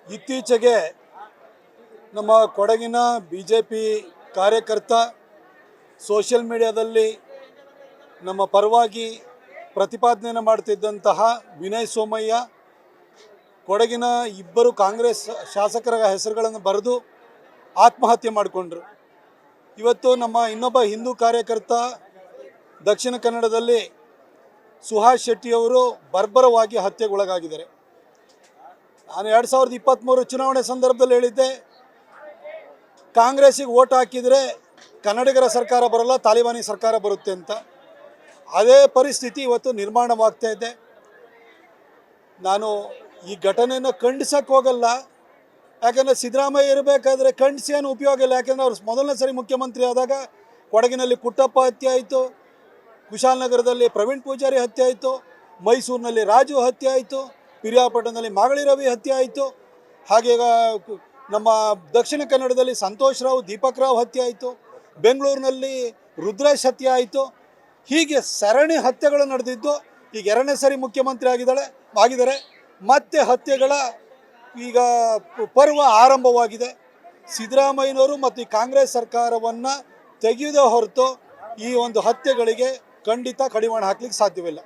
ಇತ್ತೀಚೆಗೆ ನಮ್ಮ ಕೊಡಗಿನ BJP ಕಾರ್ಯಕರ್ತ ಸೋಷಿಯಲ್ ಮೀಡಿಯಾದಲ್ಲಿ ನಮ್ಮ ಪರವಾಗಿ ಪ್ರತಿಪಾದನೆಯನ್ನು ಮಾಡ್ತಿದ್ದಂತಹ ವಿನಯ್ ಸೋಮಯ್ಯ ಕೊಡಗಿನ ಇಬ್ಬರು ಕಾಂಗ್ರೆಸ್ ಶಾಸಕರ ಹೆಸರುಗಳನ್ನು ಬರೆದು ಆತ್ಮಹತ್ಯೆ ಮಾಡಿಕೊಂಡ್ರು. ಇವತ್ತು ನಮ್ಮ ಇನ್ನೊಬ್ಬ ಹಿಂದೂ ಕಾರ್ಯಕರ್ತ ದಕ್ಷಿಣ ಕನ್ನಡದಲ್ಲಿ ಸುಹಾಸ್ ಶೆಟ್ಟಿಯವರು ಬರ್ಬರವಾಗಿ ಹತ್ಯೆಗೊಳಗಾಗಿದ್ದಾರೆ. ನಾನು 2023 ಚುನಾವಣೆ ಸಂದರ್ಭದಲ್ಲಿ ಹೇಳಿದ್ದೆ, ಕಾಂಗ್ರೆಸ್ಸಿಗೆ ವೋಟ್ ಹಾಕಿದರೆ ಕನ್ನಡಿಗರ ಸರ್ಕಾರ ಬರಲ್ಲ, ತಾಲಿಬಾನಿ ಸರ್ಕಾರ ಬರುತ್ತೆ ಅಂತ. ಅದೇ ಪರಿಸ್ಥಿತಿ ಇವತ್ತು ನಿರ್ಮಾಣವಾಗ್ತಾ ಇದೆ. ನಾನು ಈ ಘಟನೆಯನ್ನು ಖಂಡಿಸಕ್ಕೆ ಹೋಗಲ್ಲ, ಯಾಕೆಂದರೆ ಸಿದ್ದರಾಮಯ್ಯ ಇರಬೇಕಾದ್ರೆ ಖಂಡಿಸಿ ಏನು ಉಪಯೋಗ ಇಲ್ಲ. ಯಾಕೆಂದರೆ ಅವರು ಮೊದಲನೇ ಸರಿ ಮುಖ್ಯಮಂತ್ರಿ ಆದಾಗ ಕೊಡಗಿನಲ್ಲಿ ಪುಟ್ಟಪ್ಪ ಹತ್ಯೆ ಆಯಿತು, ಕುಶಾಲನಗರದಲ್ಲಿ ಪ್ರವೀಣ್ ಪೂಜಾರಿ ಹತ್ಯೆ ಆಯಿತು, ಮೈಸೂರಿನಲ್ಲಿ ರಾಜು ಹತ್ಯೆ ಆಯಿತು, ಪಿರಿಯಾಪಟ್ಟಣದಲ್ಲಿ ಮಾಗಳಿ ರವಿ ಹತ್ಯೆ ಆಯಿತು, ಹಾಗೆ ನಮ್ಮ ದಕ್ಷಿಣ ಕನ್ನಡದಲ್ಲಿ ಸಂತೋಷ್ ರಾವ್ ದೀಪಕ್ ರಾವ್ ಹತ್ಯೆ ಆಯಿತು, ಬೆಂಗಳೂರಿನಲ್ಲಿ ರುದ್ರೇಶ್ ಹತ್ಯೆ ಆಯಿತು. ಹೀಗೆ ಸರಣಿ ಹತ್ಯೆಗಳು ನಡೆದಿದ್ದು. ಈಗ ಎರಡನೇ ಸರಿ ಮುಖ್ಯಮಂತ್ರಿ ಆಗಿದ್ದಾರೆ. ಮತ್ತೆ ಹತ್ಯೆಗಳ ಈಗ ಪರ್ವ ಆರಂಭವಾಗಿದೆ. ಸಿದ್ದರಾಮಯ್ಯನವರು ಮತ್ತು ಈ ಕಾಂಗ್ರೆಸ್ ಸರ್ಕಾರವನ್ನು ತೆಗೆಯುವುದೇ ಹೊರತು ಈ ಒಂದು ಹತ್ಯೆಗಳಿಗೆ ಖಂಡಿತ ಕಡಿವಾಣ ಹಾಕ್ಲಿಕ್ಕೆ ಸಾಧ್ಯವಿಲ್ಲ.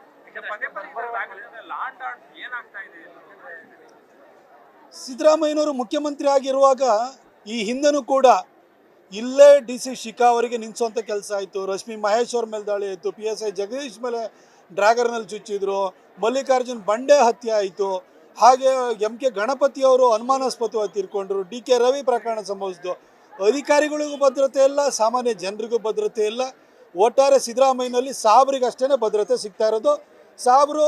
ಸಿದ್ದರಾಮಯ್ಯನವರು ಮುಖ್ಯಮಂತ್ರಿ ಆಗಿರುವಾಗ ಈ ಹಿಂದೆನೂ ಕೂಡ ಇಲ್ಲೇ DC ಶಿಖಾ ಅವರಿಗೆ ನಿಲ್ಲಿಸುವಂಥ ಕೆಲಸ ಆಯಿತು. ರಶ್ಮಿ ಮಹೇಶ್ ಅವ್ರ ಮೇಲೆ ದಾಳಿ ಆಯಿತು, PSI ಜಗದೀಶ್ ಮೇಲೆ ಡ್ರ್ಯಾಗರ್ನಲ್ಲಿ ಚುಚ್ಚಿದ್ರು, ಮಲ್ಲಿಕಾರ್ಜುನ್ ಬಂಡೆ ಹತ್ಯೆ ಆಯಿತು, ಹಾಗೆ MK ಗಣಪತಿಯವರು ಅನುಮಾನಾಸ್ಪದವಾಗಿ ತೀರ್ಕೊಂಡ್ರು, DK ರವಿ ಪ್ರಕರಣ ಸಂಭವಿಸಿತು. ಅಧಿಕಾರಿಗಳಿಗೂ ಭದ್ರತೆ ಇಲ್ಲ, ಸಾಮಾನ್ಯ ಜನರಿಗೂ ಭದ್ರತೆ ಇಲ್ಲ. ಒಟ್ಟಾರೆ ಸಿದ್ದರಾಮಯ್ಯನಲ್ಲಿ ಸಾಬ್ರಿಗೆ ಅಷ್ಟೇ ಭದ್ರತೆ ಸಿಗ್ತಾ ಇರೋದು. ಸಾಬ್ರು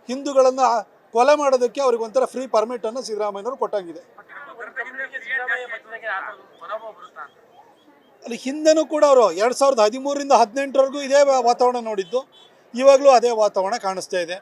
ಹಿಂದೂಗಳನ್ನು ಕೊಲೆ ಮಾಡೋದಕ್ಕೆ ಅವ್ರಿಗೆ ಒಂಥರ ಫ್ರೀ ಪರ್ಮಿಟನ್ನು ಸಿದ್ದರಾಮಯ್ಯನವರು ಕೊಟ್ಟಂಗಿದೆ. ಅಲ್ಲಿ ಹಿಂದೆನೂ ಕೂಡ ಅವರು 2013ರಿಂದ 2018ವರೆಗೂ ಇದೇ ವಾತಾವರಣ ನೋಡಿದ್ದು. ಇವಾಗಲೂ ಅದೇ ವಾತಾವರಣ ಕಾಣಿಸ್ತಾ ಇದೆ.